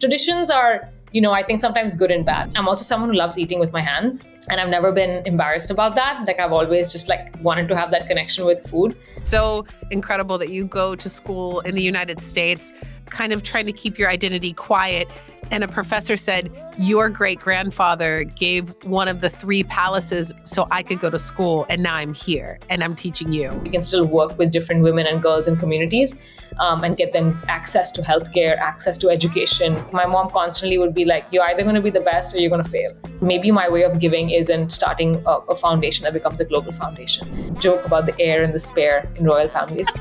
traditions are, I think sometimes good and bad. I'm also someone who loves eating with my hands, and I've never been embarrassed about that. Like, I've always just wanted to have that connection with food. So incredible that you go to school in the United States, kind of trying to keep your identity quiet. And a professor said, your great-grandfather gave one of the 3 palaces so I could go to school, and now I'm here and I'm teaching you. We can still work with different women and girls in communities and get them access to healthcare, access to education. My mom constantly would be like, you're either going to be the best or you're going to fail. Maybe my way of giving isn't starting a foundation that becomes a global foundation. Joke about the heir and the spare in royal families.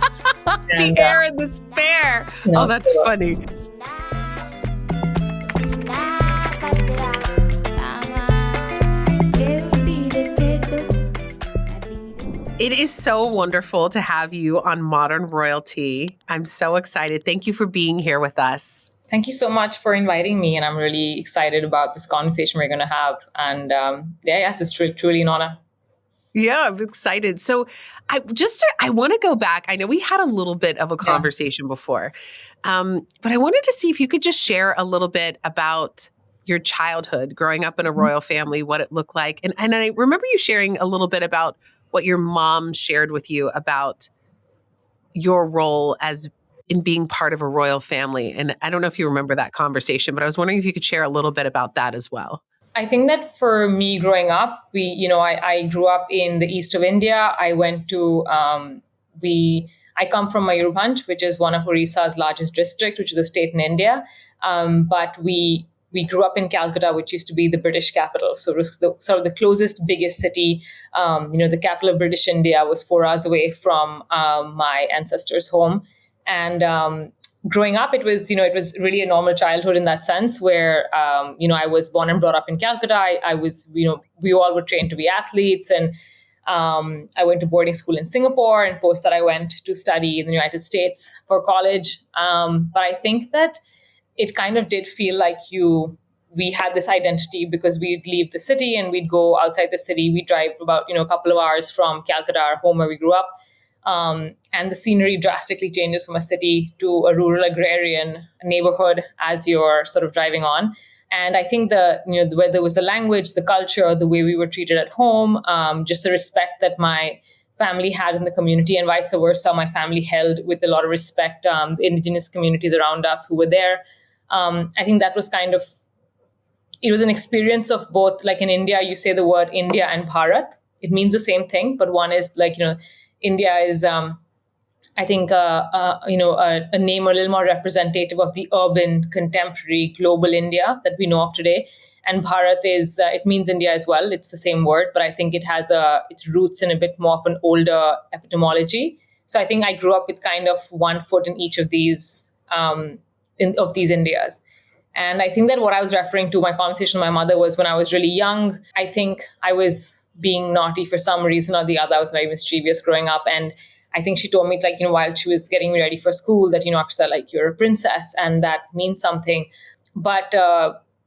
The heir and the spare. Oh, that's funny. It is so wonderful to have you on Modern Royalty. I'm so excited. Thank you for being here with us. Thank you so much for inviting me. And I'm really excited about this conversation we're going to have. And yes, it's truly an honor. Yeah, I'm excited. So I want to go back. I know we had a little bit of a conversation before, but I wanted to see if you could just share a little bit about your childhood, growing up in a royal family, what it looked like. And I remember you sharing a little bit about what your mom shared with you about your role in being part of a royal family. And I don't know if you remember that conversation, but I was wondering if you could share a little bit about that as well. I think that for me growing up, I grew up in the east of India. I went to, I come from Mayurbhanj, which is one of Odisha's largest district, which is a state in India. But we grew up in Calcutta, which used to be the British capital. So it was the closest, biggest city. The capital of British India was 4 hours away from my ancestors' home. And growing up, it was really a normal childhood in that sense where, I was born and brought up in Calcutta. I was, we all were trained to be athletes. And I went to boarding school in Singapore, and post that I went to study in the United States for college. But I think that it kind of did feel like we had this identity because we'd leave the city and we'd go outside the city. We'd drive about, a couple of hours from Calcutta, our home where we grew up. And the scenery drastically changes from a city to a rural agrarian neighborhood as you're sort of driving on. And I think whether it was the language, the culture, the way we were treated at home, just the respect that my family had in the community and vice versa, my family held with a lot of respect the indigenous communities around us who were there. I think that was it was an experience of both. Like in India, you say the word India and Bharat. It means the same thing, but one is India is, I think, a name a little more representative of the urban, contemporary, global India that we know of today. And Bharat it means India as well. It's the same word, but I think it has its roots in a bit more of an older etymology. So I think I grew up with kind of one foot in each of these Indias. And I think that what I was referring to, my conversation with my mother, was when I was really young. I think I was being naughty for some reason or the other. I was very mischievous growing up. And I think she told me, while she was getting me ready for school, that, Akshita, you're a princess and that means something. But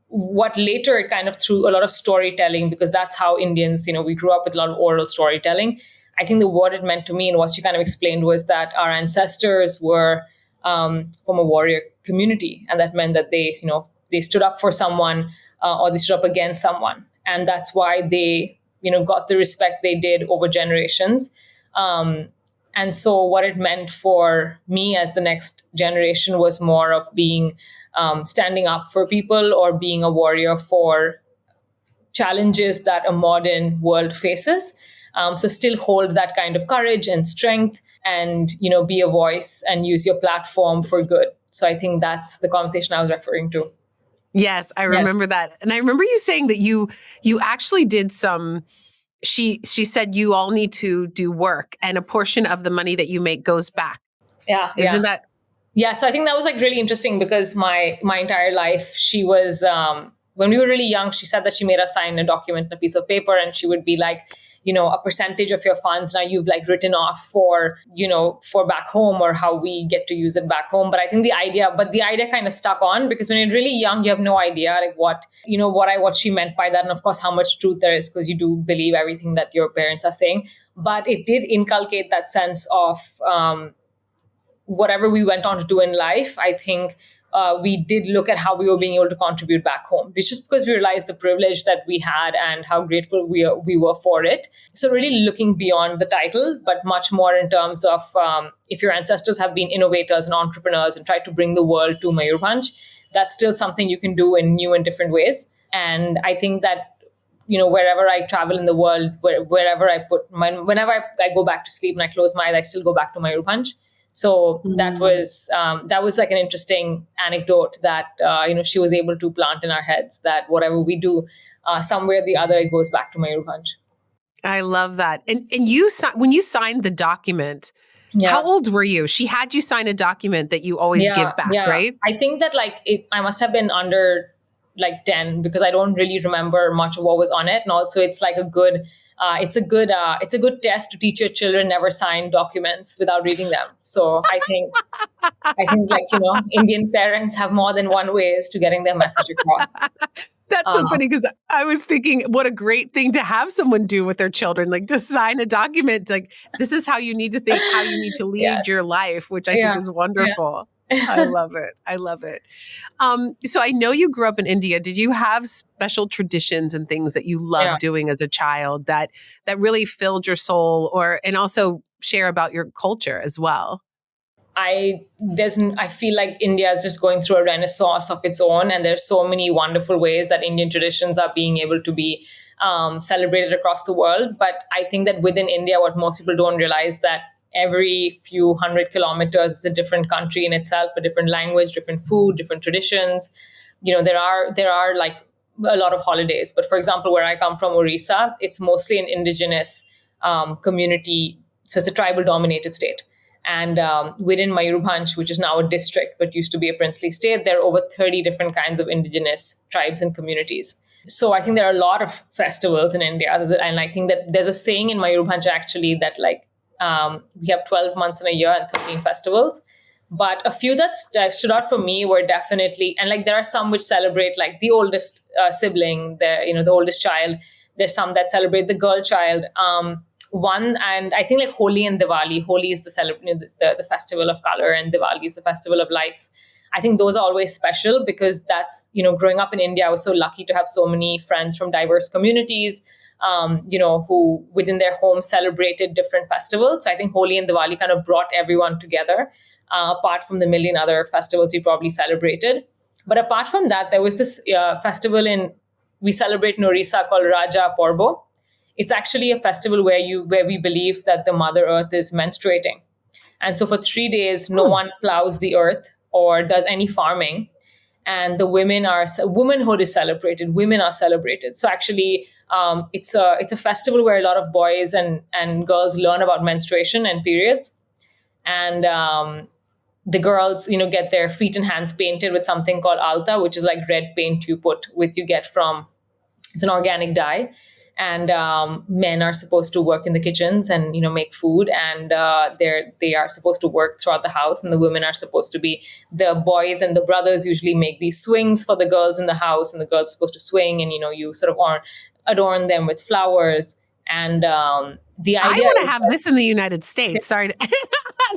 what later it kind of through a lot of storytelling, because that's how Indians, we grew up with a lot of oral storytelling. I think what it meant to me and what she kind of explained was that our ancestors were from a warrior community. And that meant that they stood up for someone or they stood up against someone. And that's why they, got the respect they did over generations. And so what it meant for me as the next generation was more of being standing up for people or being a warrior for challenges that a modern world faces. So still hold that kind of courage and strength and, be a voice and use your platform for good. So I think that's the conversation I was referring to. Yes, I remember that. And I remember you saying that you actually did she said you all need to do work and a portion of the money that you make goes back. Yeah. Isn't that? Yeah. So I think that was really interesting because my entire life, she was, when we were really young, she said that she made us sign a document on a piece of paper and she would be like, a percentage of your funds now you've written off for back home or how we get to use it back home. But I think the idea kind of stuck on because when you're really young, you have no idea what she meant by that. And of course, how much truth there is because you do believe everything that your parents are saying. But it did inculcate that sense of whatever we went on to do in life. I think we did look at how we were being able to contribute back home, which is because we realized the privilege that we had and how grateful we were for it. So really looking beyond the title, but much more in terms of if your ancestors have been innovators and entrepreneurs and tried to bring the world to Mayurbhanj, that's still something you can do in new and different ways. And I think that wherever I travel in the world, wherever I whenever I go back to sleep and I close my eyes, I still go back to Mayurbhanj. So that was like an interesting anecdote that she was able to plant in our heads, that whatever we do, somewhere or the other, it goes back to Mayurbhanj. I love that. And when you signed the document, how old were you? She had you sign a document that you always give back, right? I think that I must have been under 10, because I don't really remember much of what was on it. And also it's like a good test to teach your children never sign documents without reading them. So I think Indian parents have more than one ways to getting their message across. That's so funny, because I was thinking what a great thing to have someone do with their children, like to sign a document, like this is how you need to think, how you need to lead your life, which I think is wonderful. I love it. I love it. So I know you grew up in India. Did you have special traditions and things that you loved doing as a child that really filled your soul, and also share about your culture as well? I feel like India is just going through a renaissance of its own, and there's so many wonderful ways that Indian traditions are being able to be celebrated across the world. But I think that within India, what most people don't realize, that every few hundred kilometers is a different country in itself, a different language, different food, different traditions. There are like a lot of holidays. But for example, where I come from, Orissa, it's mostly an indigenous community. So it's a tribal dominated state. And within Mayurbhanj, which is now a district, but used to be a princely state, there are over 30 different kinds of indigenous tribes and communities. So I think there are a lot of festivals in India. And I think that there's a saying in Mayurbhanj actually that we have 12 months in a year and 13 festivals. But a few that stood out for me were definitely, and there are some which celebrate the oldest sibling, the oldest child. There's some that celebrate the girl child. One, and I think Holi and Diwali. Holi is the festival of color, and Diwali is the festival of lights. I think those are always special because that's, growing up in India, I was so lucky to have so many friends from diverse communities, who within their home celebrated different festivals. So I think Holi and Diwali kind of brought everyone together, apart from the million other festivals we probably celebrated. But apart from that, there was this festival we celebrate in Orissa called Raja Porbo. It's actually a festival where we believe that the Mother Earth is menstruating. And so for 3 days, no one plows the earth or does any farming. And womanhood is celebrated. Women are celebrated. So actually, it's a festival where a lot of boys and girls learn about menstruation and periods. And the girls, get their feet and hands painted with something called alta, which is like red paint you get from, it's an organic dye. And men are supposed to work in the kitchens and make food, and they are supposed to work throughout the house, and the women are supposed to be, the boys and the brothers usually make these swings for the girls in the house, and the girls are supposed to swing, and you sort of adorn them with flowers. And the idea, I want to have this in the United States. Sorry to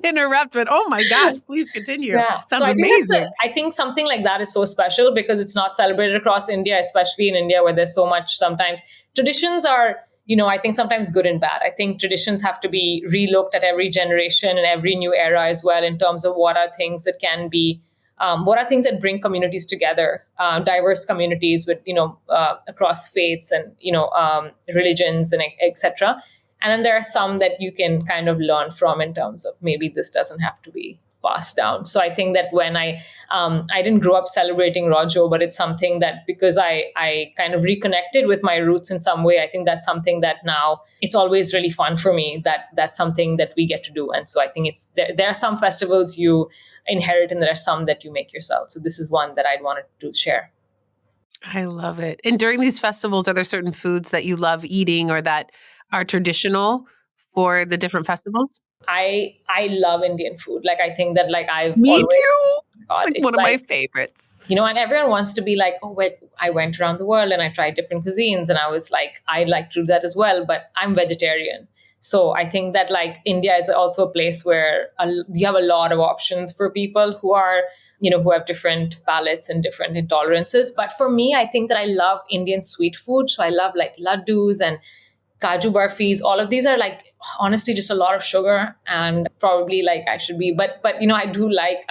interrupt, but oh my gosh, please continue. Sounds amazing. I think something like that is so special because it's not celebrated across India, especially in India where there's so much. Sometimes traditions are, I think sometimes good and bad. I think traditions have to be relooked at every generation and every new era as well, in terms of what are things that can be, what are things that bring communities together, diverse communities with, across faiths and, religions and etc. And then there are some that you can kind of learn from in terms of maybe this doesn't have to be passed down. So I think that when I didn't grow up celebrating Rojo, but it's something that because I kind of reconnected with my roots in some way, I think that's something that now it's always really fun for me, that's something that we get to do. And so I think there are some festivals you inherit and there are some that you make yourself. So this is one that I'd wanted to share. I love it. And during these festivals, are there certain foods that you love eating or that are traditional for the different festivals? I love Indian food. I think that I've Me always, too. God, It's one of my favorites. And everyone wants to be like, oh, wait, I went around the world and I tried different cuisines. And I was like, I'd like to do that as well, but I'm vegetarian. So I think that like India is also a place where you have a lot of options for people who are, who have different palates and different intolerances. But for me, I think that I love Indian sweet food. So I love like laddus and kaju barfis. All of these are like honestly just a lot of sugar, and probably like I should be, but I do like,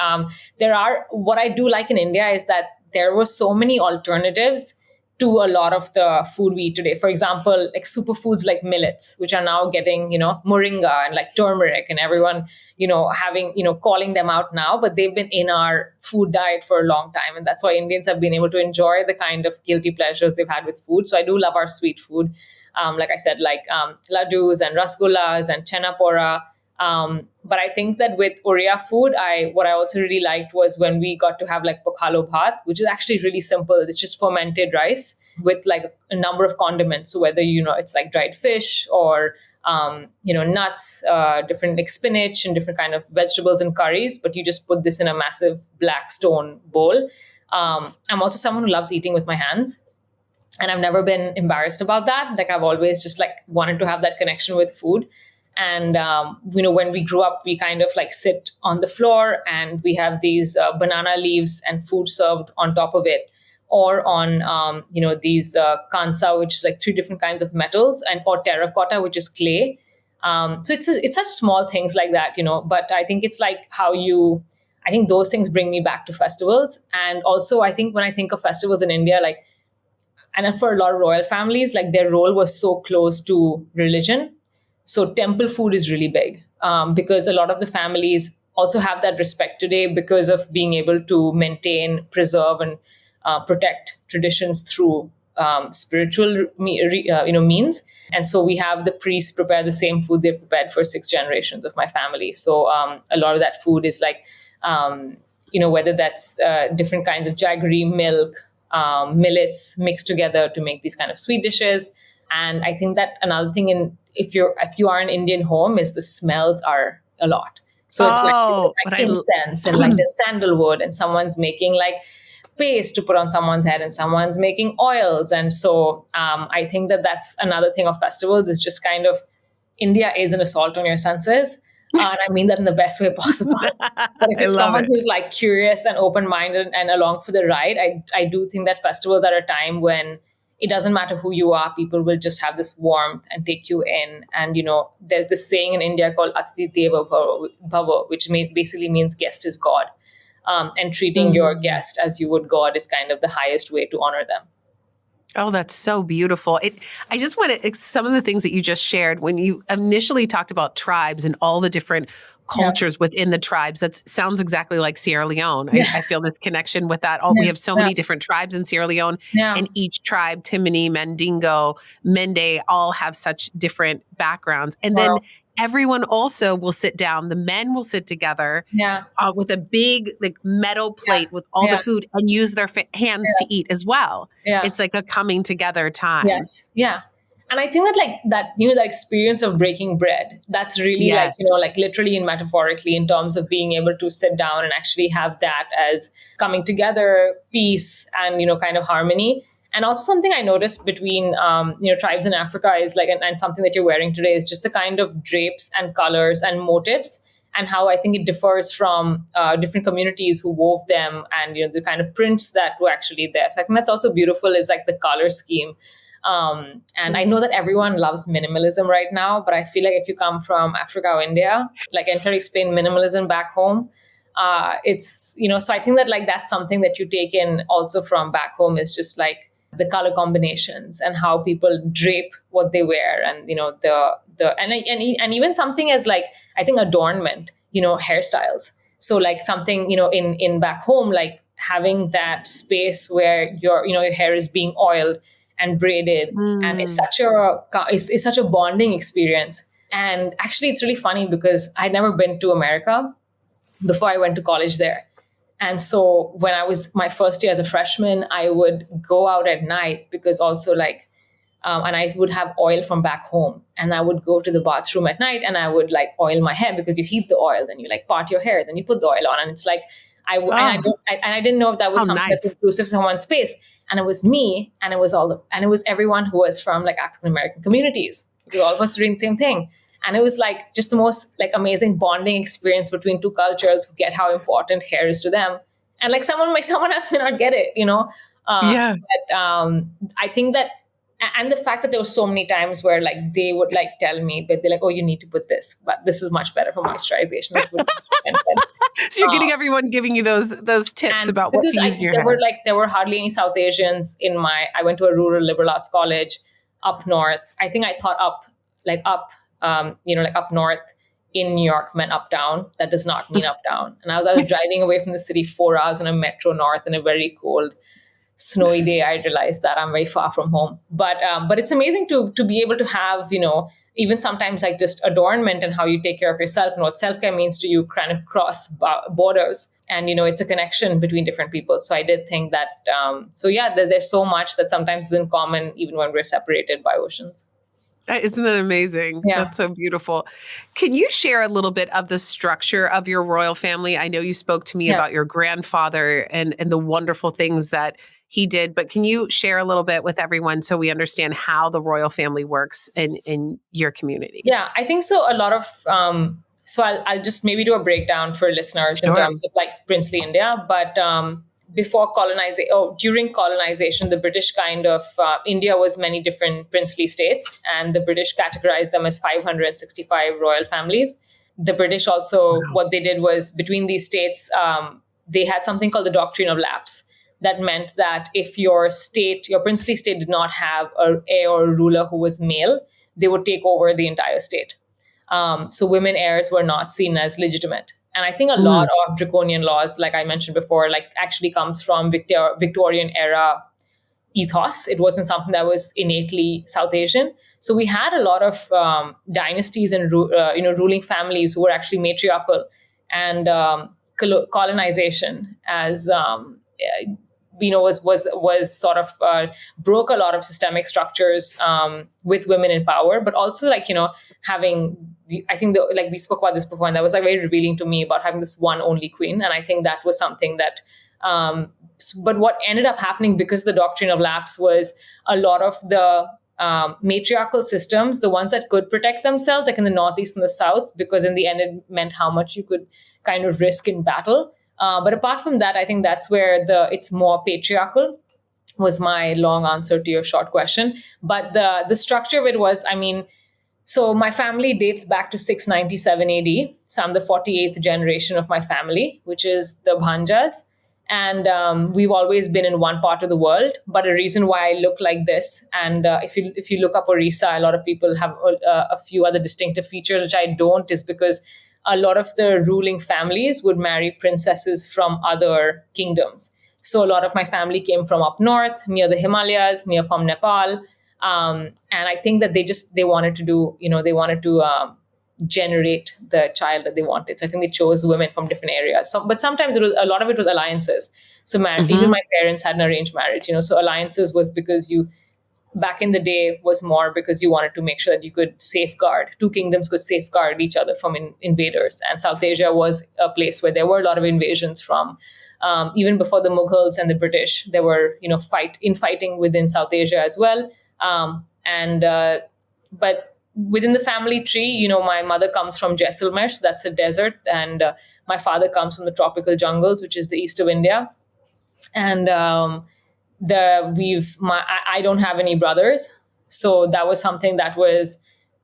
what I do like in India is that there were so many alternatives to a lot of the food we eat today. For example, like superfoods like millets, which are now getting, moringa and like turmeric, and everyone, having, calling them out now, but they've been in our food diet for a long time. And that's why Indians have been able to enjoy the kind of guilty pleasures they've had with food. So I do love our sweet food. Like I said, like laddus and rasgullas and chena pora. But I think that with Oriya food, what I also really liked was when we got to have like pokhalo bhat, which is actually really simple. It's just fermented rice with like a number of condiments. So whether it's like dried fish or nuts, different like spinach and different kind of vegetables and curries, but you just put this in a massive black stone bowl. I'm also someone who loves eating with my hands. And I've never been embarrassed about that. Like I've always just like wanted to have that connection with food. And, when we grew up, we kind of like sit on the floor and we have these banana leaves and food served on top of it, or on, these kansa, which is like three different kinds of metals, and or terracotta, which is clay. So it's such small things like that, but I think it's like I think those things bring me back to festivals. And also I think when I think of festivals in India, like, and for a lot of royal families, like their role was so close to religion. So temple food is really big, because a lot of the families also have that respect today because of being able to maintain, preserve, and protect traditions through spiritual means. And so we have the priests prepare the same food they've prepared for 6 generations of my family. So a lot of that food is like, whether that's different kinds of jaggery, milk, millets mixed together to make these kind of sweet dishes. And I think that another thing if you are an Indian home is the smells are a lot. So it's like incense and like the sandalwood, and someone's making like paste to put on someone's head, and someone's making oils. And so I think that that's another thing of festivals, is just kind of India is an assault on your senses. And I mean that in the best way possible. But if it's someone who's like curious and open-minded and along for the ride, I do think that festivals are a time when it doesn't matter who you are, people will just have this warmth and take you in. And, there's this saying in India called Atithi Deva Bhava, which basically means guest is God. And treating your guest as you would God is kind of the highest way to honor them. Oh, that's so beautiful. I just want to, some of the things that you just shared, when you initially talked about tribes and all the different cultures within the tribes, that sounds exactly like Sierra Leone. I feel this connection with that. We have so many different tribes in Sierra Leone, and each tribe, Timini, Mandingo, Mende, all have such different backgrounds. And then everyone also will sit down. The men will sit together with a big like metal plate with all the food, and use their hands to eat as well. It's like a coming together time. Yes. Yeah. And I think that like that, the experience of breaking bread, that's really like literally and metaphorically, in terms of being able to sit down and actually have that as coming together, peace, and, kind of harmony. And also something I noticed between, tribes in Africa is like, and something that you're wearing today is just the kind of drapes and colors and motifs, and how I think it differs from different communities who wove them, and, the kind of prints that were actually there. So I think that's also beautiful, is like the color scheme. And I know that everyone loves minimalism right now, but I feel like if you come from Africa or India, like I try to explain minimalism back home, it's, so I think that like that's something that you take in also from back home, is just like the color combinations and how people drape what they wear, and and even something as like, I think, adornment, hairstyles. So like something, in back home, like having that space where your hair is being oiled and braided, and it's such a bonding experience. And actually it's really funny because I'd never been to America before I went to college there. And so when I was my first year as a freshman, I would go out at night, because also like, and I would have oil from back home, and I would go to the bathroom at night and I would like oil my hair, because you heat the oil, then you like part your hair, then you put the oil on, and it's like, and I didn't know if that was something that's inclusive to someone's space. And it was me, and it was everyone who was from like African American communities, because all of us were doing the same thing. And it was like just the most like amazing bonding experience between two cultures who get how important hair is to them. And like someone else may not get it, Yeah. but I think that, and the fact that there were so many times where like they would like tell me, but they're like, oh, you need to put this, but this is much better for moisturization. This would So you're getting everyone giving you those tips and about what to use in your hair. there were hardly any South Asians in I went to a rural liberal arts college up north. I think I thought like up north in New York meant uptown. That does not mean uptown. And I was driving away from the city 4 hours in a metro north in a very cold, snowy day. I realized that I'm very far from home. But it's amazing to be able to have, even sometimes like just adornment and how you take care of yourself and what self-care means to you kind of cross borders. And, it's a connection between different people. So I did think that, there's so much that sometimes is in common, even when we're separated by oceans. Isn't that amazing? Yeah. That's so beautiful. Can you share a little bit of the structure of your royal family? I know you spoke to me about your grandfather and the wonderful things that he did, but can you share a little bit with everyone so we understand how the royal family works in your community? Yeah, I think so. A lot of, so I'll just maybe do a breakdown for listeners in terms of like princely India, but during colonization, the British India was many different princely states, and the British categorized them as 565 royal families. The British also, what they did was between these states, they had something called the doctrine of lapse. That meant that if your princely state did not have an heir or a ruler who was male, they would take over the entire state. So women heirs were not seen as legitimate. And I think a lot of draconian laws, like I mentioned before, like actually comes from Victorian era ethos. It wasn't something that was innately South Asian. So we had a lot of dynasties and ruling families who were actually matriarchal, and colonization as was sort of broke a lot of systemic structures with women in power, but also like having like we spoke about this before, and that was like very revealing to me about having this one only queen. And I think that was something that but what ended up happening because the doctrine of lapse was a lot of the matriarchal systems, the ones that could protect themselves, like in the Northeast and the South, because in the end it meant how much you could kind of risk in battle. But apart from that, I think that's where it's more patriarchal, was my long answer to your short question. But the structure of it was, so my family dates back to 697 AD. So I'm the 48th generation of my family, which is the Bhanjas. And we've always been in one part of the world. But a reason why I look like this, and if you look up Orissa, a lot of people have a few other distinctive features, which I don't, is because a lot of the ruling families would marry princesses from other kingdoms. So a lot of my family came from up north, near the Himalayas, from Nepal. And I think that they wanted to generate the child that they wanted. So I think they chose women from different areas. But sometimes a lot of it was alliances. So even my parents had an arranged marriage, so alliances was because back in the day was more because you wanted to make sure that you could two kingdoms could safeguard each other from invaders. And South Asia was a place where there were a lot of invasions from, even before the Mughals and the British, there were, fighting within South Asia as well. But within the family tree, my mother comes from Jaisalmer, so that's a desert. And my father comes from the tropical jungles, which is the east of India. And, I don't have any brothers, so that was something that was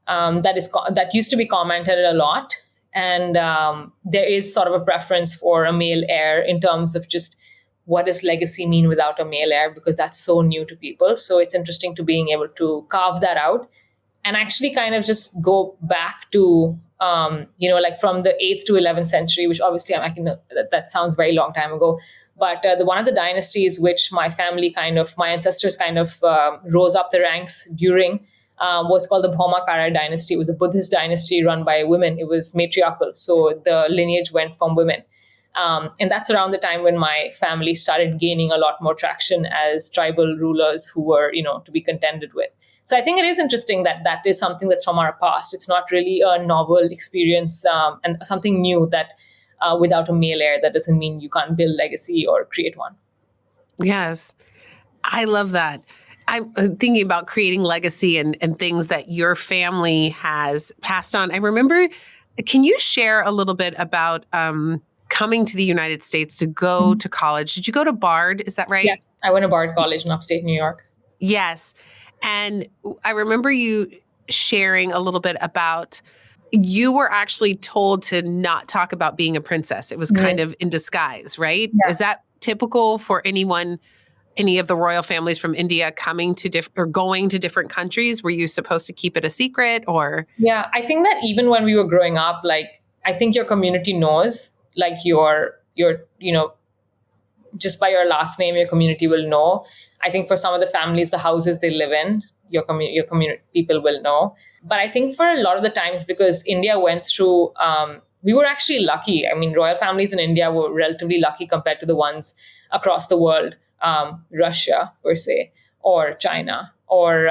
that used to be commented a lot, and there is sort of a preference for a male heir in terms of just what does legacy mean without a male heir, because that's so new to people. So it's interesting to being able to carve that out and actually kind of just go back to like from the 8th to 11th century, which obviously that sounds very long time ago. But one of the dynasties which my ancestors rose up the ranks during was called the Bhaumakara dynasty. It was a Buddhist dynasty run by women. It was matriarchal. So the lineage went from women. And that's around the time when my family started gaining a lot more traction as tribal rulers who were, to be contended with. So I think it is interesting that is something that's from our past. It's not really a novel experience and something new that without a male heir, that doesn't mean you can't build legacy or create one. Yes. I love that. I'm thinking about creating legacy and things that your family has passed on. I remember, can you share a little bit about coming to the United States to go Mhm. to college? Did you go to Bard? Is that right? Yes, I went to Bard College in upstate New York. Yes. And I remember you sharing a little bit about you were actually told to not talk about being a princess. It was kind Mhm. of in disguise, right? Yeah. Is that typical for anyone, any of the royal families from India coming to or going to different countries? Were you supposed to keep it a secret or? Yeah, I think that even when we were growing up, like I think your community knows, like just by your last name, your community will know. I think for some of the families, the houses they live in, your community people will know. But I think for a lot of the times, because India went through, we were actually lucky. I mean, royal families in India were relatively lucky compared to the ones across the world, Russia per se, or China, or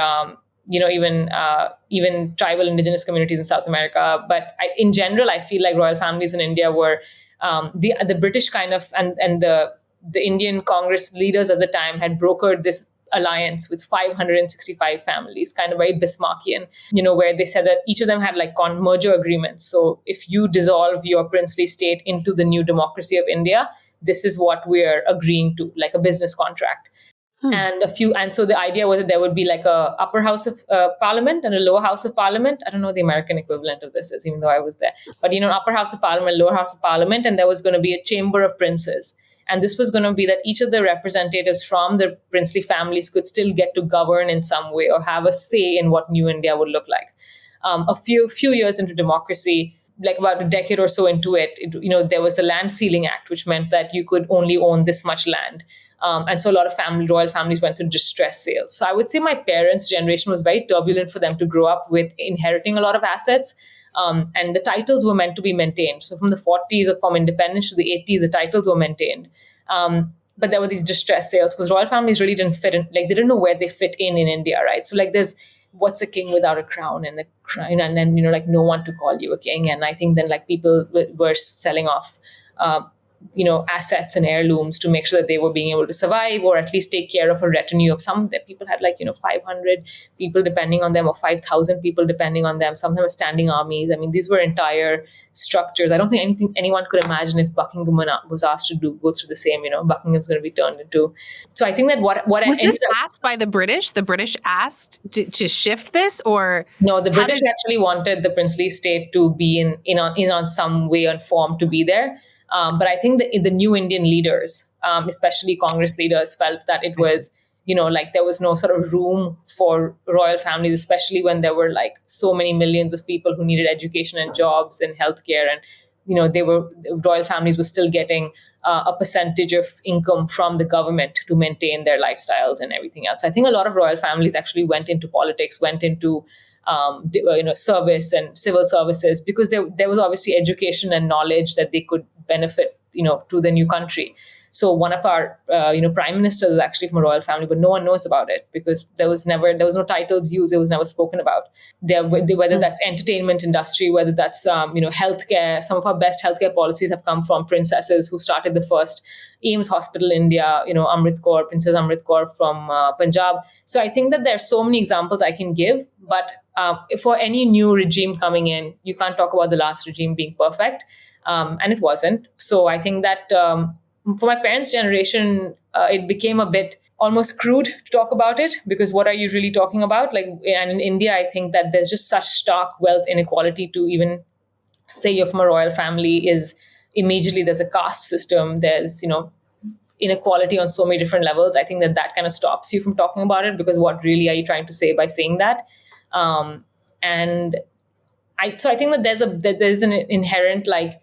even tribal indigenous communities in South America. But in general, I feel like royal families in India were the British kind of and the Indian Congress leaders at the time had brokered this alliance with 565 families, kind of very Bismarckian, where they said that each of them had like merger agreements. So if you dissolve your princely state into the new democracy of India, this is what we're agreeing to, like a business contract. Hmm. And so the idea was that there would be like a upper house of parliament and a lower house of parliament. I don't know what the American equivalent of this is, even though I was there, but upper house of parliament, lower house of parliament, and there was going to be a chamber of princes. And this was going to be that each of the representatives from the princely families could still get to govern in some way or have a say in what new India would look like. A few years into democracy, like about a decade or so into there was the Land Ceiling Act, which meant that you could only own this much land. And so a lot of royal families went through distress sales. So I would say my parents' generation was very turbulent for them to grow up with inheriting a lot of assets. And the titles were meant to be maintained. So from the 40s or from independence to the 80s, the titles were maintained. But there were these distress sales because royal families really didn't fit in, like they didn't know where they fit in India, right? So like there's what's a king without a crown and the crown, and then like no one to call you a king. And I think then like people were selling off uh, assets and heirlooms to make sure that they were being able to survive or at least take care of a retinue of some that people had, like 500 people depending on them or 5,000 people depending on them. Some of them were standing armies. I mean, these were entire structures. I don't think anyone could imagine if Buckingham was asked to go through the same. Buckingham's going to be turned into. So I think that what Was this ended up. asked by the British? The British asked to shift this, or No, the how British did? actually wanted the princely state to be in on some way and form to be there. But I think the new Indian leaders, especially Congress leaders, felt that it I see. was, like there was no sort of room for royal families, especially when there were like so many millions of people who needed education and jobs and healthcare. And, the royal families were still getting a percentage of income from the government to maintain their lifestyles and everything else. I think a lot of royal families actually went into politics, went into service and civil services because there was obviously education and knowledge that they could benefit to the new country. So one of our prime ministers is actually from a royal family, but no one knows about it because there was no titles used. It was never spoken about. Whether that's entertainment industry, whether that's healthcare. Some of our best healthcare policies have come from princesses who started the first AIMS hospital in India. Princess Amrit Kaur from Punjab. So I think that there are so many examples I can give, but for any new regime coming in, you can't talk about the last regime being perfect, and it wasn't. So I think that for my parents' generation, it became a bit almost crude to talk about it because what are you really talking about? Like, and in India, I think that there's just such stark wealth inequality to even say you're from a royal family is immediately there's a caste system. There's inequality on so many different levels. I think that kind of stops you from talking about it because what really are you trying to say by saying that? And I think that there's an inherent like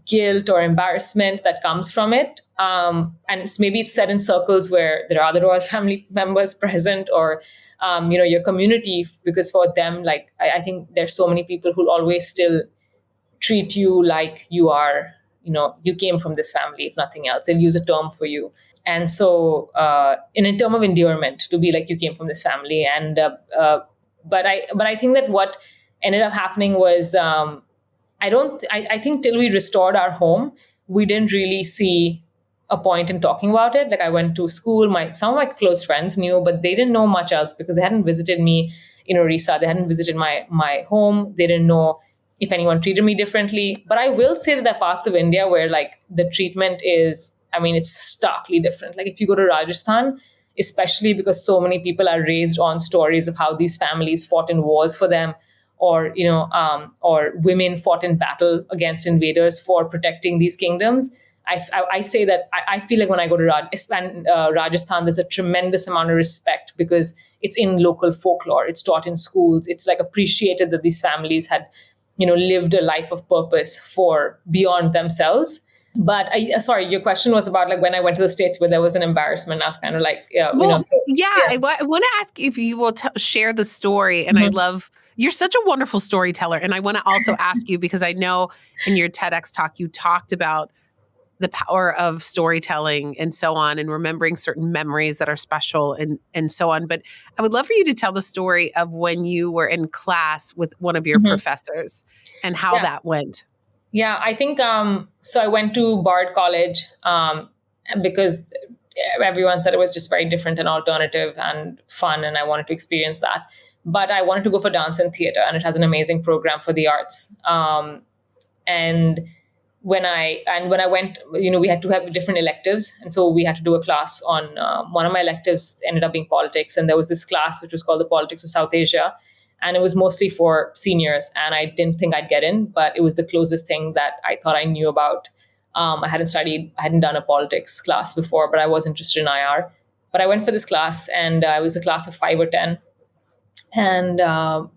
guilt or embarrassment that comes from it. And maybe it's said in circles where there are other royal family members present or, your community, because for them, like, I think there's so many people who always still treat you like you are, you came from this family, if nothing else. They'll use a term for you. And so, in a term of endearment, to be like you came from this family. And, but I think that what ended up happening was, I think till we restored our home, we didn't really see a point in talking about it. Like I went to school, some of my close friends knew, but they didn't know much else because they hadn't visited me in Orissa. They hadn't visited my home. They didn't know if anyone treated me differently. But I will say that there are parts of India where like the treatment is, I mean, it's starkly different. Like if you go to Rajasthan, especially because so many people are raised on stories of how these families fought in wars for them, or women fought in battle against invaders for protecting these kingdoms. I say that I feel like when I go to Rajasthan, there's a tremendous amount of respect because it's in local folklore. It's taught in schools. It's like appreciated that these families had, lived a life of purpose for beyond themselves. But sorry, your question was about like when I went to the States where there was an embarrassment. I was kind of like, Well, so yeah, yeah. I want to ask if you will share the story. And I Mhm. love, you're such a wonderful storyteller. And I want to also ask you, because I know in your TEDx talk, you talked about the power of storytelling and so on, and remembering certain memories that are special and so on. But I would love for you to tell the story of when you were in class with one of your Mhm. professors and how Yeah. that went. Yeah, I think so. I went to Bard College because everyone said it was just very different and alternative and fun, and I wanted to experience that. But I wanted to go for dance and theater, and it has an amazing program for the arts. And when I went, we had to have different electives, and so we had to do a class on one of my electives ended up being politics, and there was this class which was called the Politics of South Asia, and it was mostly for seniors, and I didn't think I'd get in, but it was the closest thing that I thought I knew about. I hadn't done a politics class before, but I was interested in IR. But I went for this class, and it was a class of 5 or 10. And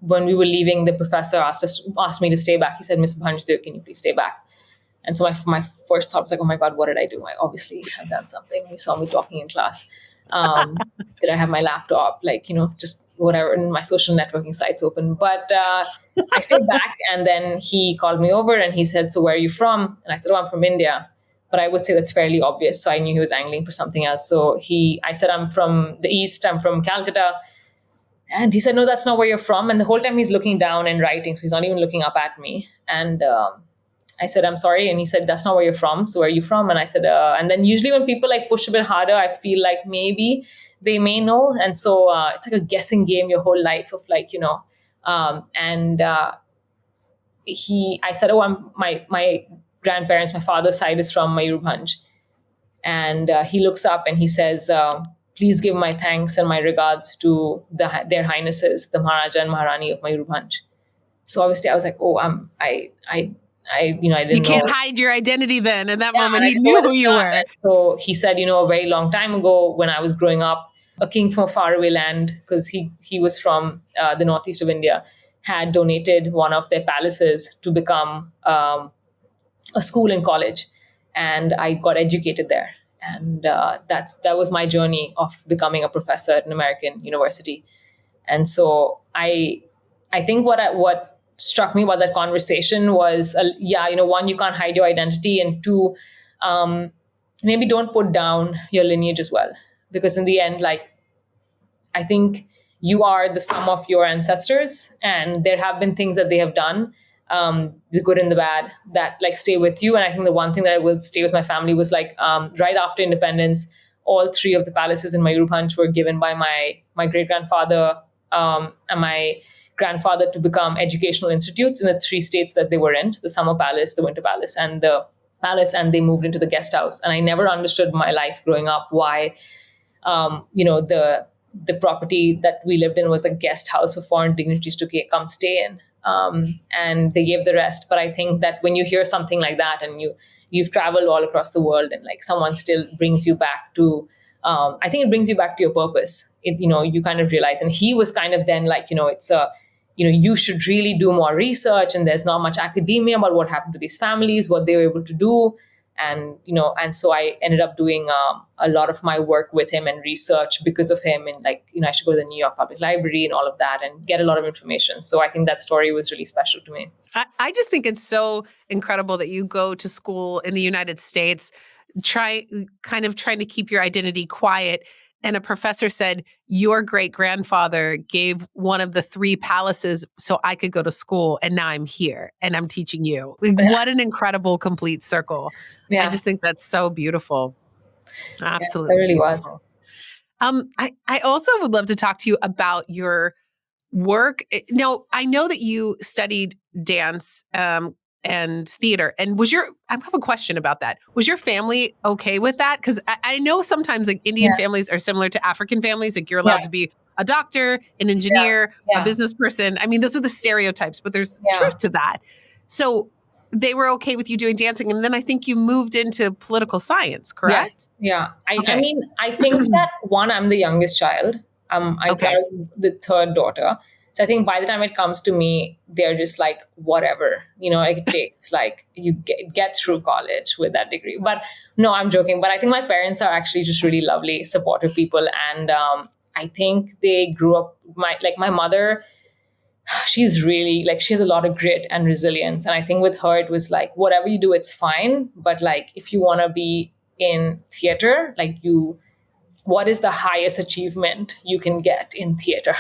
when we were leaving, the professor asked me to stay back. He said, "Miss Bhanjdeo, can you please stay back?" And so my first thought was like, oh my God, what did I do? I obviously have done something. He saw me talking in class. Did I have my laptop? Like, just whatever, and my social networking sites open. But I stayed back, and then he called me over and he said, "So where are you from?" And I said, "Oh, I'm from India." But I would say that's fairly obvious. So I knew he was angling for something else. So I said, "I'm from the East. I'm from Calcutta." And he said, "No, that's not where you're from." And the whole time he's looking down and writing. So he's not even looking up at me. And I said, "I'm sorry." And he said, "That's not where you're from. So where are you from?" And I said, and then usually when people like push a bit harder, I feel like maybe they may know. And so it's like a guessing game your whole life of like, and I said, "Oh, my grandparents, my father's side is from Mayurbhanj." And he looks up and he says, "Please give my thanks and my regards to their highnesses, the Maharaja and Maharani of Mayurbhanj." So obviously I was like, "Oh, I You didn't can't know." hide your identity then. In that Yeah, moment, and I he didn't know knew where to who you start. were. And so he said, a very long time ago when I was growing up, a king from a faraway land, because he was from the northeast of India, had donated one of their palaces to become a school and college, and I got educated there. And that was my journey of becoming a professor at an American university. And so I think what struck me about that conversation was, one, you can't hide your identity, and two, um, maybe don't put down your lineage as well, because in the end, like, I think you are the sum of your ancestors, and there have been things that they have done, the good and the bad, that like stay with you. And I think the one thing that I will stay with my family was like, right after independence, all three of the palaces in Mayurbhanj were given by my great grandfather and my grandfather to become educational institutes in the three states that they were in: the summer palace, the winter palace, and the palace. And they moved into the guest house. And I never understood my life growing up why the property that we lived in was a guest house for foreign dignitaries to come stay in. And they gave the rest. But I think that when you hear something like that, and you've traveled all across the world, and like someone still brings you back to, I think it brings you back to your purpose. You kind of realize. And he was kind of then like, it's a, you should really do more research, and there's not much academia about what happened to these families, what they were able to do. And so I ended up doing a lot of my work with him and research because of him. And like, I should go to the New York Public Library and all of that and get a lot of information. So I think that story was really special to me. I just think it's so incredible that you go to school in the United States, trying to keep your identity quiet. And a professor said, your great grandfather gave one of the three palaces so I could go to school. And now I'm here and I'm teaching you. Like, Yeah. what an incredible complete circle. I Yeah. just think that's so beautiful. Yes, it Absolutely really was. beautiful. I also would love to talk to you about your work. Now, I know that you studied dance and theater. And I have a question about that. Was your family okay with that? Because I know sometimes like Indian Yeah, families are similar to African families. Like you're yeah, allowed to be a doctor, an yeah, engineer, a yeah, business person. I mean, those are the stereotypes, but there's yeah. truth to that. So they were okay with you doing dancing. And then I think you moved into political science, correct? Yes, yeah. I Okay. mean, I think that one, I'm the youngest child. I Okay. was the third daughter. So I think by the time it comes to me, they're just like, whatever, like it takes, like you get through college with that degree. But no, I'm joking. But I think my parents are actually just really lovely, supportive people. And I think they grew up, my mother, she's really like, she has a lot of grit and resilience. And I think with her it was like, whatever you do, it's fine, but like if you want to be in theater, like you, what is the highest achievement you can get in theater?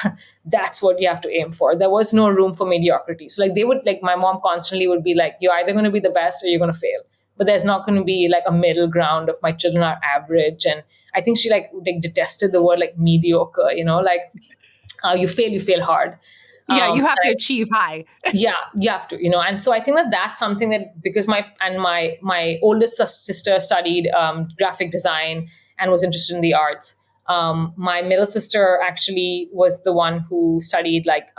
That's what you have to aim for. There was no room for mediocrity. So like they would, like my mom constantly would be like, you're either going to be the best or you're going to fail, but there's not going to be like a middle ground of my children are average. And I think she like detested the word like mediocre, like you fail hard. Yeah, you have to And achieve high. yeah, you have to, and so I think that that's something that, because my oldest sister studied graphic design and was interested in the arts. My middle sister actually was the one who studied like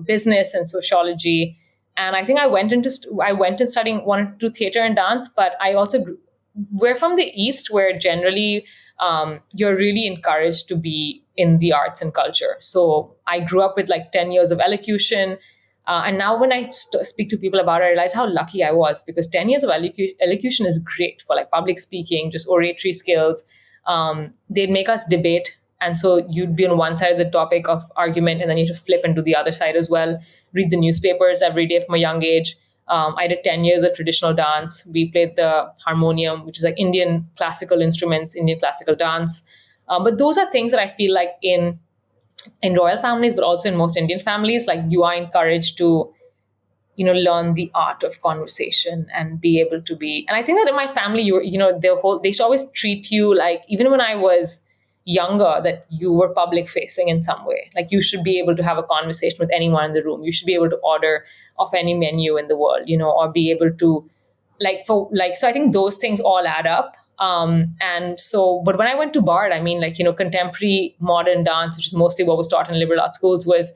business and sociology. And I think I went and studying, wanted to do theater and dance, but I also we're from the East, where generally you're really encouraged to be in the arts and culture. So I grew up with like 10 years of elocution. And now when I speak to people about it, I realize how lucky I was, because 10 years of elocution is great for like public speaking, just oratory skills. They'd make us debate. And so you'd be on one side of the topic of argument, and then you have to flip into the other side as well. Read the newspapers every day from a young age. I did 10 years of traditional dance. We played the harmonium, which is like Indian classical instruments, Indian classical dance. But those are things that I feel like in royal families, but also in most Indian families, like you are encouraged to, learn the art of conversation and be able to be. And I think that in my family, they should always treat you like, even when I was younger, that you were public facing in some way. Like you should be able to have a conversation with anyone in the room. You should be able to order off any menu in the world, or be able to so I think those things all add up. And so, but when I went to Bard, I mean, like, contemporary modern dance, which is mostly what was taught in liberal arts schools, was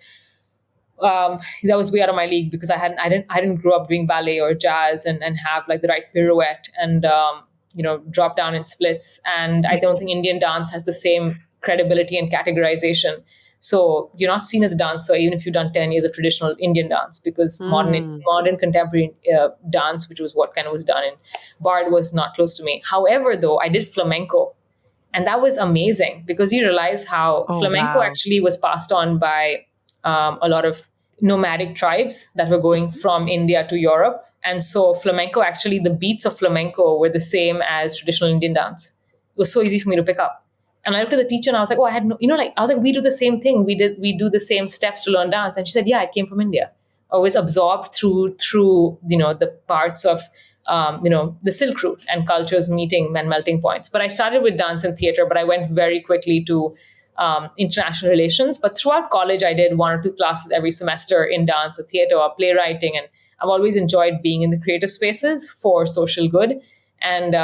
that was way out of my league, because I didn't grow up doing ballet or jazz and have like the right pirouette and drop down in splits. And I don't think Indian dance has the same credibility and categorization. So you're not seen as a dancer even if you've done 10 years of traditional Indian dance, because Mm. modern contemporary dance, which was what kind of was done in Bard, was not close to me. However, though, I did flamenco, and that was amazing, because you realize how Oh, flamenco wow. actually was passed on by a lot of nomadic tribes that were going from India to Europe. And so flamenco, actually, the beats of flamenco were the same as traditional Indian dance. It was so easy for me to pick up. And I looked at the teacher and I was like, oh, I had no, like, I was like, we do the same thing. We do the same steps to learn dance. And she said, yeah, it came from India. I was absorbed through, the parts of, the Silk Route and cultures meeting and melting points. But I started with dance and theater, but I went very quickly to international relations. But throughout college, I did one or two classes every semester in dance or theater or playwriting. And I've always enjoyed being in the creative spaces for social good. And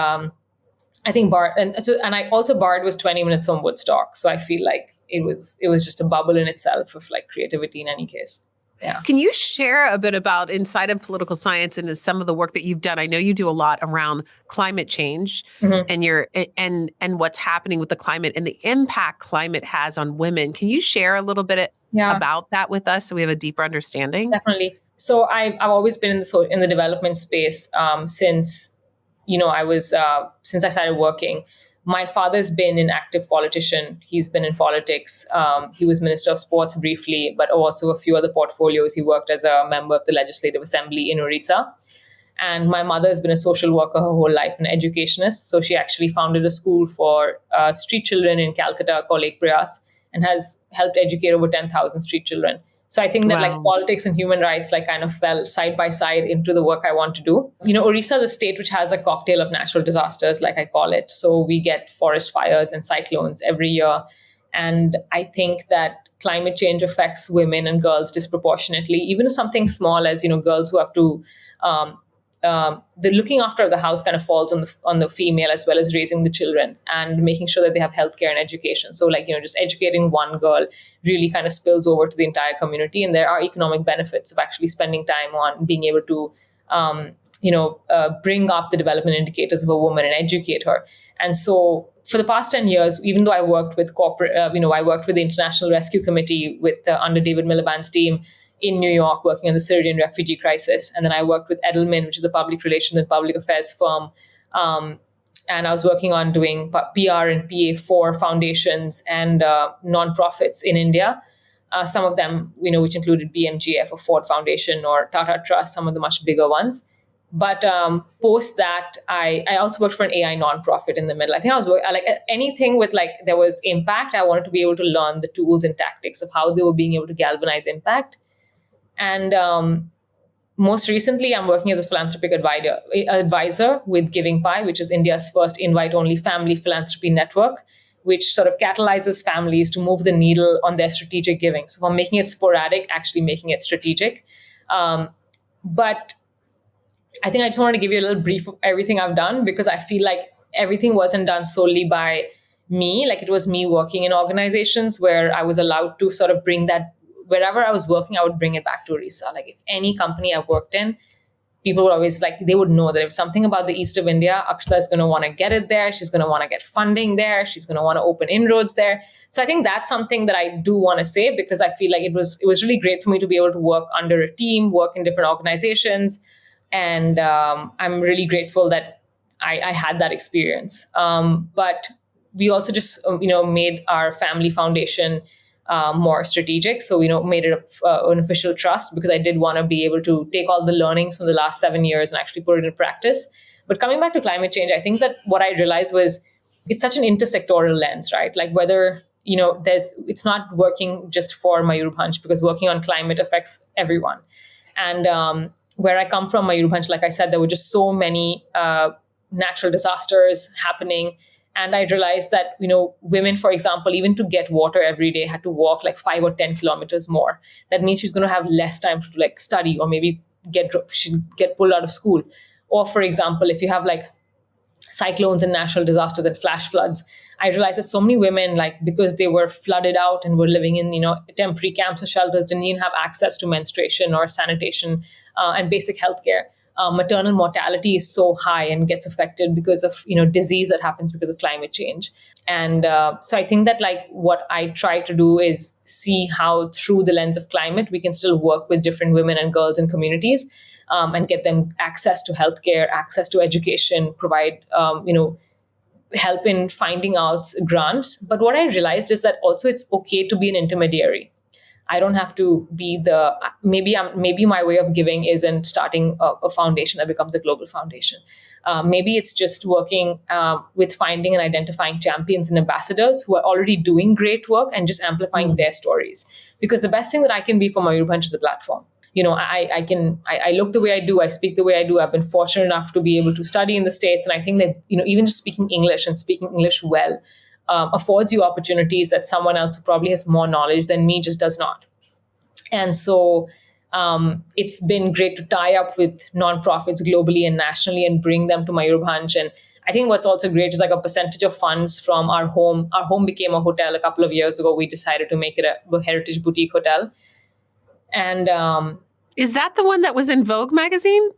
I think Bard, and I also, Bard was 20 minutes from Woodstock. So I feel like it was just a bubble in itself of like creativity in any case. Yeah. Can you share a bit about inside of political science and some of the work that you've done? I know you do a lot around climate change Mm-hmm. and what's happening with the climate and the impact climate has on women. Can you share a little bit Yeah. about that with us so we have a deeper understanding? Definitely. So I've always been in the development space since I was since I started working. My father's been an active politician. He's been in politics. He was Minister of Sports briefly, but also a few other portfolios. He worked as a member of the Legislative Assembly in Orissa. And my mother has been a social worker her whole life, an educationist. So she actually founded a school for street children in Calcutta called Lake Prayas, and has helped educate over 10,000 street children. So I think that like Wow. politics and human rights like kind of fell side by side into the work I want to do. Orissa is a state which has a cocktail of natural disasters, like I call it. So we get forest fires and cyclones every year. And I think that climate change affects women and girls disproportionately, even something small as, girls who have to, um, the looking after the house kind of falls on the female, as well as raising the children and making sure that they have healthcare and education. So like, just educating one girl really kind of spills over to the entire community. And there are economic benefits of actually spending time on being able to, bring up the development indicators of a woman and educate her. And so for the past 10 years, even though I worked with I worked with the International Rescue Committee under David Miliband's team in New York, working on the Syrian refugee crisis. And then I worked with Edelman, which is a public relations and public affairs firm. And I was working on doing PR and PA for foundations and nonprofits in India. Some of them, which included BMGF or Ford Foundation or Tata Trust, some of the much bigger ones. But post that, I also worked for an AI nonprofit in the middle. I think I was like anything with like there was impact. I wanted to be able to learn the tools and tactics of how they were being able to galvanize impact. And most recently, I'm working as a philanthropic advisor with Giving Pie, which is India's first invite-only family philanthropy network, which sort of catalyzes families to move the needle on their strategic giving. So from making it sporadic, actually making it strategic. But I think I just wanted to give you a little brief of everything I've done, because I feel like everything wasn't done solely by me. Like it was me working in organizations where I was allowed to sort of bring that, wherever I was working, I would bring it back to Orissa. Like if any company I worked in, people would always they would know that if something about the east of India, Akshita is going to want to get it there. She's going to want to get funding there. She's going to want to open inroads there. So I think that's something that I do want to say, because I feel like it was really great for me to be able to work under a team, work in different organizations. And I'm really grateful that I had that experience. But we also just, made our family foundation more strategic. So, made it an official trust, because I did want to be able to take all the learnings from the last 7 years and actually put it in practice. But coming back to climate change, I think that what I realized was it's such an intersectoral lens, right? Like whether, it's not working just for Mayurbhanj, because working on climate affects everyone. And where I come from, Mayurbhanj, like I said, there were just so many natural disasters happening. And I realized that, women, for example, even to get water every day had to walk like 5 or 10 kilometers more. That means she's going to have less time to like study, or maybe get pulled out of school. Or for example, if you have like cyclones and natural disasters and flash floods, I realized that so many women, like because they were flooded out and were living in, temporary camps or shelters, didn't even have access to menstruation or sanitation and basic healthcare. Maternal mortality is so high and gets affected because of, disease that happens because of climate change. And so I think that like what I try to do is see how through the lens of climate, we can still work with different women and girls and communities and get them access to healthcare, access to education, provide, help in finding out grants. But what I realized is that also it's okay to be an intermediary. I don't have to be maybe my way of giving isn't starting a foundation that becomes a global foundation. Maybe it's just working with finding and identifying champions and ambassadors who are already doing great work and just amplifying their stories. Because the best thing that I can be for Mayurbhanj is a platform. I look the way I do, I speak the way I do. I've been fortunate enough to be able to study in the States. And I think that, even just speaking English and speaking English well affords you opportunities that someone else who probably has more knowledge than me just does not. And so it's been great to tie up with nonprofits globally and nationally and bring them to Mayurbhanj. And I think what's also great is like a percentage of funds from our home. Our home became a hotel a couple of years ago. We decided to make it a heritage boutique hotel. And is that the one that was in Vogue magazine?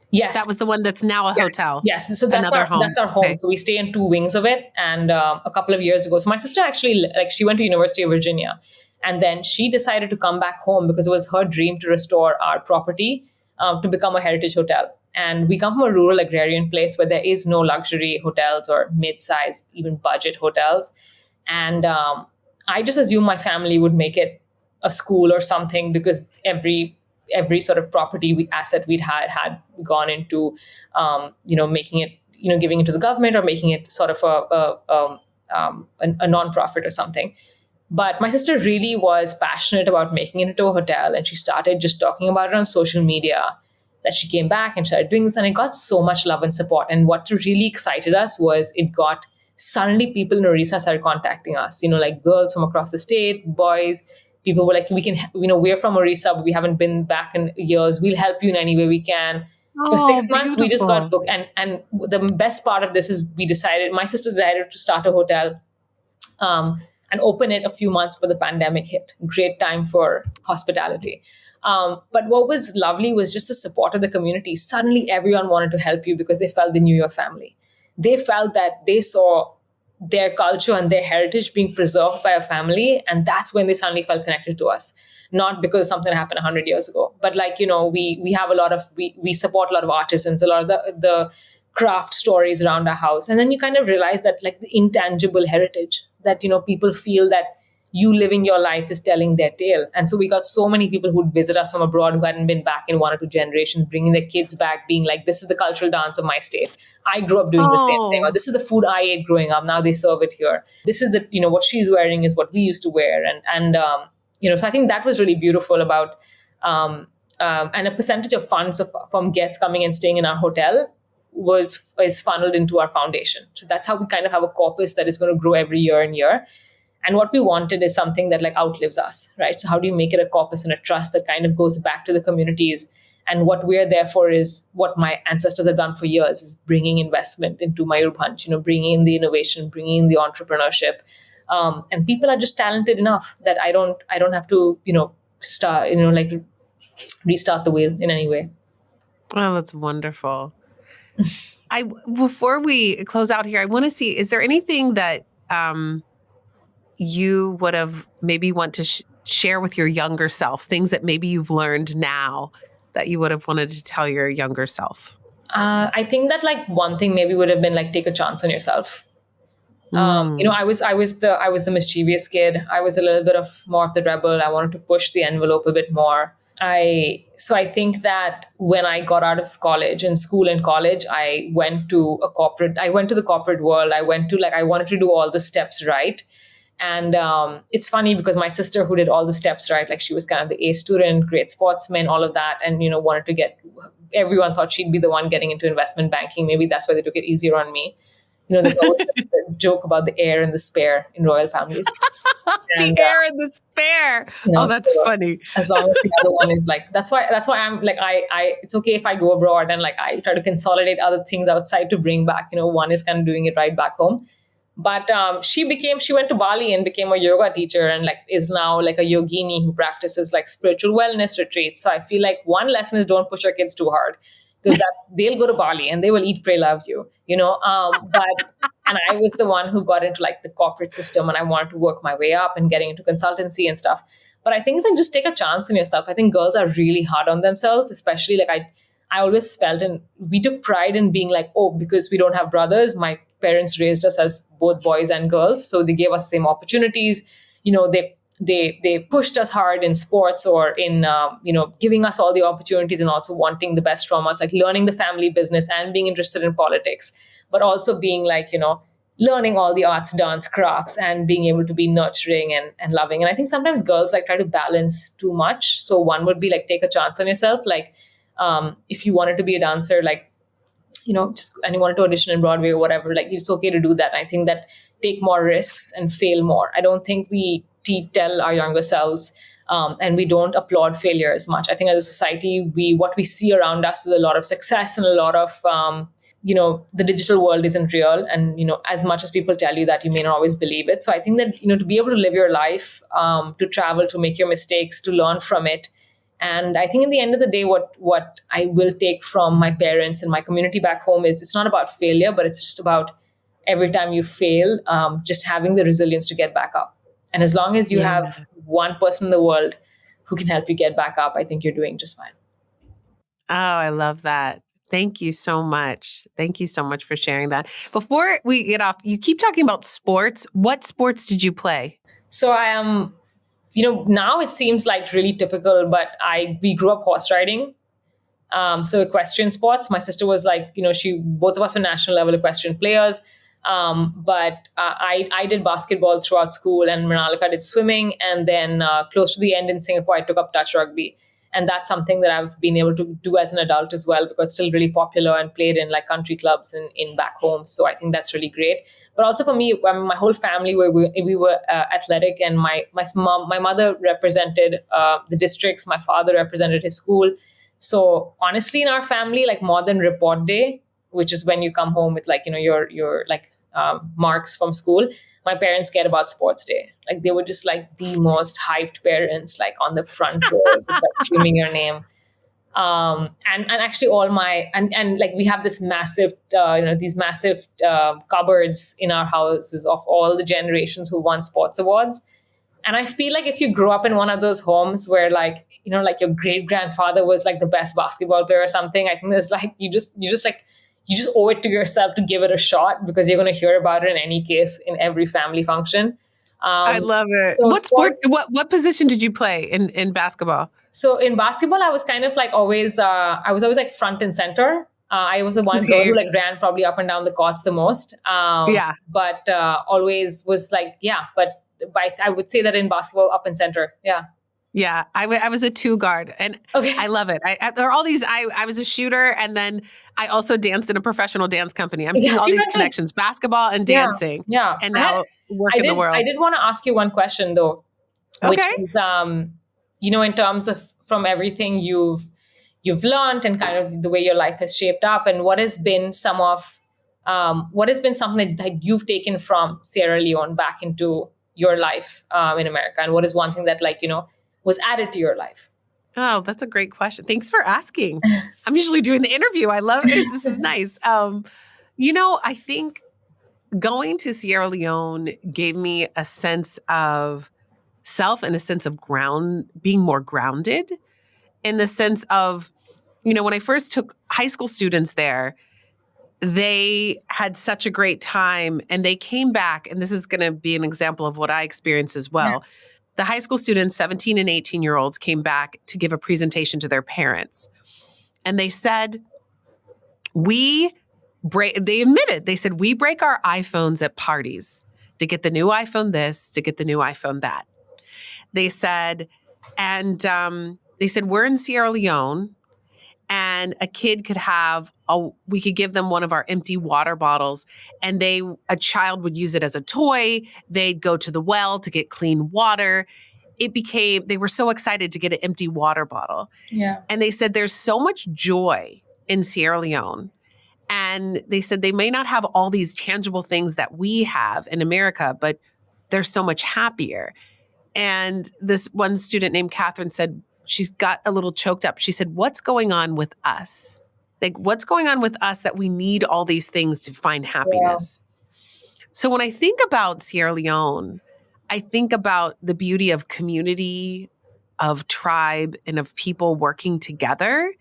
Yes, that was the one that's now a hotel. Yes, so that's our home. Okay. So we stay in 2 wings of it. And a couple of years ago, so my sister actually she went to University of Virginia, and then she decided to come back home because it was her dream to restore our property to become a heritage hotel. And we come from a rural agrarian place where there is no luxury hotels or mid-size, even budget hotels. And I just assumed my family would make it a school or something, because every sort of property asset we'd had gone into, making it, giving it to the government or making it sort of a nonprofit or something. But my sister really was passionate about making it into a hotel, and she started just talking about it on social media. That she came back and started doing this, and it got so much love and support. And what really excited us was it got suddenly people in Orissa started contacting us. Like girls from across the state, boys. People were like, "We can, we're from Orissa, but we haven't been back in years. We'll help you in any way we can." For Oh, 6 months, we just got beautiful. booked. And the best part of this is my sister decided to start a hotel, and open it a few months before the pandemic hit. Great time for hospitality. But what was lovely was just the support of the community. Suddenly, everyone wanted to help you because they felt they knew your family. They felt that they saw their culture and their heritage being preserved by a family, and that's when they suddenly felt connected to us. Not because something happened 100 years ago, but like we have a lot of we support a lot of artisans, a lot of the craft stories around our house. And then you kind of realize that like the intangible heritage that people feel that you living your life is telling their tale. And so we got so many people who'd visit us from abroad who hadn't been back in 1 or 2 generations, bringing their kids back, being like, this is the cultural dance of my state. I grew up doing the same thing. Or Oh, this is the food I ate growing up. Now they serve it here. This is what she's wearing is what we used to wear. And so I think that was really beautiful about, and a percentage of funds from guests coming and staying in our hotel is funneled into our foundation. So that's how we kind of have a corpus that is going to grow every year and year. And what we wanted is something that like outlives us, right? So how do you make it a corpus and a trust that kind of goes back to the communities? And what we're there for is what my ancestors have done for years, is bringing investment into Mayurbhanj, bringing in the innovation, bringing in the entrepreneurship. And people are just talented enough that I don't have to, start, like restart the wheel in any way. well, that's wonderful. I Before we close out here, I want to see, is there anything that you would have maybe want to share with your younger self, things that maybe you've learned now that you would have wanted to tell your younger self? I think that like one thing maybe would have been like take a chance on yourself. Mm. I was the mischievous kid. I was a little bit of more of the rebel. I wanted to push the envelope a bit more. I think that when I got out of college and school and college, I went to the corporate world. I wanted to do all the steps right. And it's funny because my sister, who did all the steps right, like she was kind of the A student, great sportsman, all of that, and wanted to get. Everyone thought she'd be the one getting into investment banking. Maybe that's why they took it easier on me. There's always a joke about the heir and the spare in royal families. The And air and the spare. Oh, that's so funny. as long as the other one is like, that's why I'm like, I it's okay if I go abroad and like I try to consolidate other things outside to bring back. One is kind of doing it right back home. But she went to Bali and became a yoga teacher, and like is now like a yogini who practices like spiritual wellness retreats. So I feel like one lesson is don't push your kids too hard, because that they'll go to Bali and they will eat, pray, love you. But and I was the one who got into like the corporate system, and I wanted to work my way up and getting into consultancy and stuff. But I think it's like just take a chance on yourself. I think girls are really hard on themselves, especially like I always felt, and we took pride in being like, oh, because we don't have brothers, my parents raised us as both boys and girls, so they gave us the same opportunities. They pushed us hard in sports or in giving us all the opportunities, and also wanting the best from us, like learning the family business and being interested in politics, but also being like learning all the arts, dance, crafts, and being able to be nurturing and loving. And I think sometimes girls like try to balance too much. So one would be like take a chance on yourself, like if you wanted to be a dancer, like and you wanted to audition in Broadway or whatever, like it's okay to do that. I think that take more risks and fail more. I don't think we tell our younger selves, and we don't applaud failure as much. I think as a society, what we see around us is a lot of success and a lot of the digital world isn't real, and as much as people tell you that, you may not always believe it. So I think that to be able to live your life, to travel, to make your mistakes, to learn from it. And I think in the end of the day, what I will take from my parents and my community back home is it's not about failure, but it's just about every time you fail, just having the resilience to get back up. And as long as you Yeah. have one person in the world who can help you get back up, I think you're doing just fine. Oh, I love that. Thank you so much. Thank you so much for sharing that. Before we get off, you keep talking about sports. What sports did you play? So I am, now it seems like really typical, but we grew up horse riding. So equestrian sports. My sister was like, both of us were national level equestrian players. But I did basketball throughout school, and Manalika did swimming, and then close to the end in Singapore, I took up touch rugby, and that's something that I've been able to do as an adult as well, because it's still really popular and played in like country clubs in back home. So I think that's really great. But also for me, my whole family we were athletic, and my mother represented the districts, my father represented his school. So honestly, in our family, like more than report day, which is when you come home with like your like marks from school, my parents cared about sports day. Like they were just like the most hyped parents, like on the front row, just like screaming your name. And actually all my and like we have this massive these massive cupboards in our houses of all the generations who won sports awards. And I feel like if you grow up in one of those homes where like like your great grandfather was like the best basketball player or something, I think there's like you just owe it to yourself to give it a shot, because you're going to hear about it in any case in every family function. I um, love it. so What sport? sports What position did you play in basketball? So in basketball, I was kind of like always, I was always like front and center. I was the one girl Okay. who like ran probably up and down the courts the most. Yeah. But always was like, yeah, but I would say that in basketball, up and center. Yeah. Yeah, I was a two guard, and Okay. I love it. There are all these. I was a shooter, and then I also danced in a professional dance company. I'm seeing Yes, all you these did. connections: basketball and Yeah. dancing, Yeah. and now work in the I world. did want to ask you one question though, which Okay. is, in terms of from everything you've learned and kind of the way your life has shaped up, and what has been something that you've taken from Sierra Leone back into your life in America, and what is one thing that was added to your life? Oh, that's a great question. Thanks for asking. I'm usually doing the interview. I love it. This is nice. I think going to Sierra Leone gave me a sense of self and a sense of being more grounded, in the sense of, when I first took high school students there, they had such a great time and they came back. And this is going to be an example of what I experienced as Yeah. well. The high school students, 17 and 18-year-olds, came back to give a presentation to their parents. And they said, they admitted, they said, we break our iPhones at parties to get the new iPhone this, to get the new iPhone that. They said, we're in Sierra Leone, and a kid we could give them one of our empty water bottles, and a child would use it as a toy. They'd go to the well to get clean water. They were so excited to get an empty water bottle. Yeah. And they said, there's so much joy in Sierra Leone. And they said they may not have all these tangible things that we have in America, but they're so much happier. And this one student named Catherine said, she's got a little choked up. She said, what's going on with us? Like, what's going on with us that we need all these things to find happiness? Yeah. So when I think about Sierra Leone, I think about the beauty of community, of tribe, and of people working together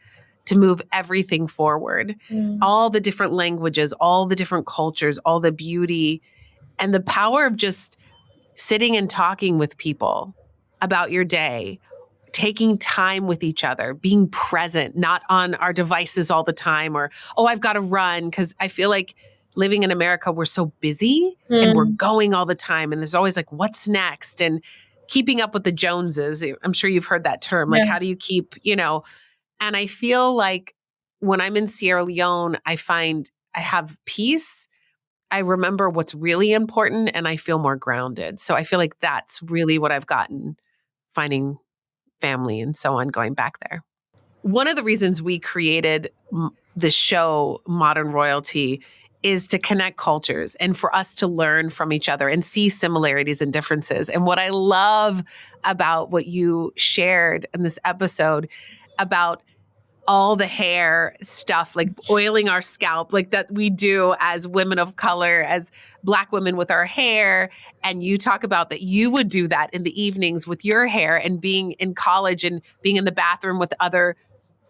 to move everything forward. All the different languages, all the different cultures, all the beauty, and the power of just sitting and talking with people about your day, taking time with each other, being present, not on our devices all the time, or, I've got to run. Because I feel like living in America, we're so busy and we're going all the time. And there's always like, what's next? And keeping up with the Joneses. I'm sure you've heard that term. Like, how do you keep, and I feel like when I'm in Sierra Leone, I find I have peace. I remember what's really important, and I feel more grounded. So I feel like that's really what I've gotten finding family and so on, going back there. One of the reasons we created the show Modern Royalty is to connect cultures and for us to learn from each other and see similarities and differences. And what I love about what you shared in this episode about all the hair stuff, like oiling our scalp, like that we do as women of color, as Black women with our hair. And you talk about that you would do that in the evenings with your hair, and being in college and being in the bathroom with other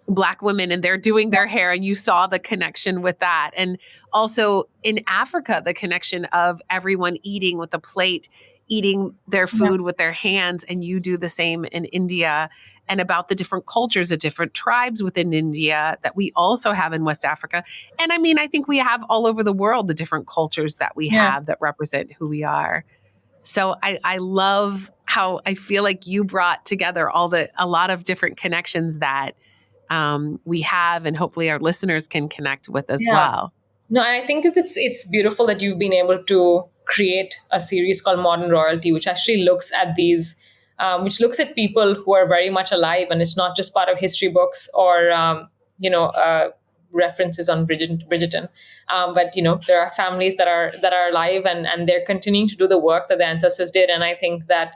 Black women and they're doing their hair, and you saw the connection with that. And also in Africa, the connection of everyone eating with a plate eating their Yeah. food with their hands, and you do the same in India, and about the different cultures, the different tribes within India that we also have in West Africa. And I mean, I think we have all over the world the different cultures that we Yeah. have that represent who we are. So I love how I feel like you brought together a lot of different connections that we have, and hopefully our listeners can connect with as Yeah. well. No, and I think that it's beautiful that you've been able to create a series called Modern Royalty, which actually looks at which looks at people who are very much alive, and it's not just part of history books or you know references on Bridgerton, but there are families that are alive, and they're continuing to do the work that the ancestors did, and I think that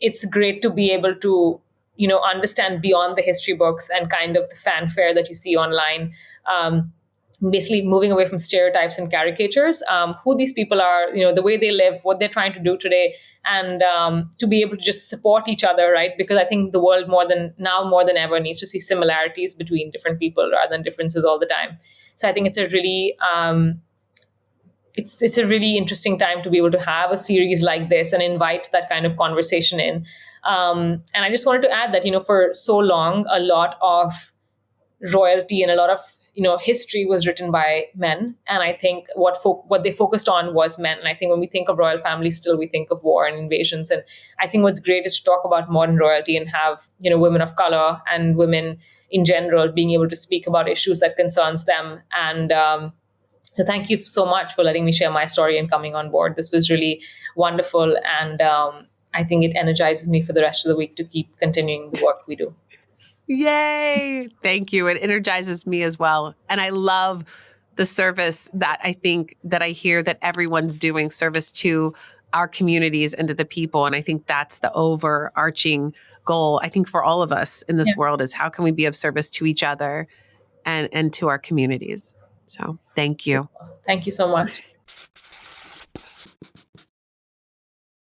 it's great to be able to understand beyond the history books and kind of the fanfare that you see online. Basically moving away from stereotypes and caricatures, who these people are, the way they live, what they're trying to do today, and to be able to just support each other, right? Because I think the world more than ever needs to see similarities between different people rather than differences all the time. So I think it's a really interesting time to be able to have a series like this and invite that kind of conversation in. And I just wanted to add that for so long, a lot of royalty and a lot of history was written by men, and I think what they focused on was men. And I think when we think of royal families, still we think of war and invasions. And I think what's great is to talk about modern royalty and have women of color and women in general being able to speak about issues that concerns them. And so thank you so much for letting me share my story and coming on board. This was really wonderful, and I think it energizes me for the rest of the week to keep continuing the work we do. Yay. Thank you. It energizes me as well. And I love the service that I hear that everyone's doing, service to our communities and to the people. And I think that's the overarching goal, I think, for all of us in this world, is how can we be of service to each other and to our communities. So thank you. Thank you so much.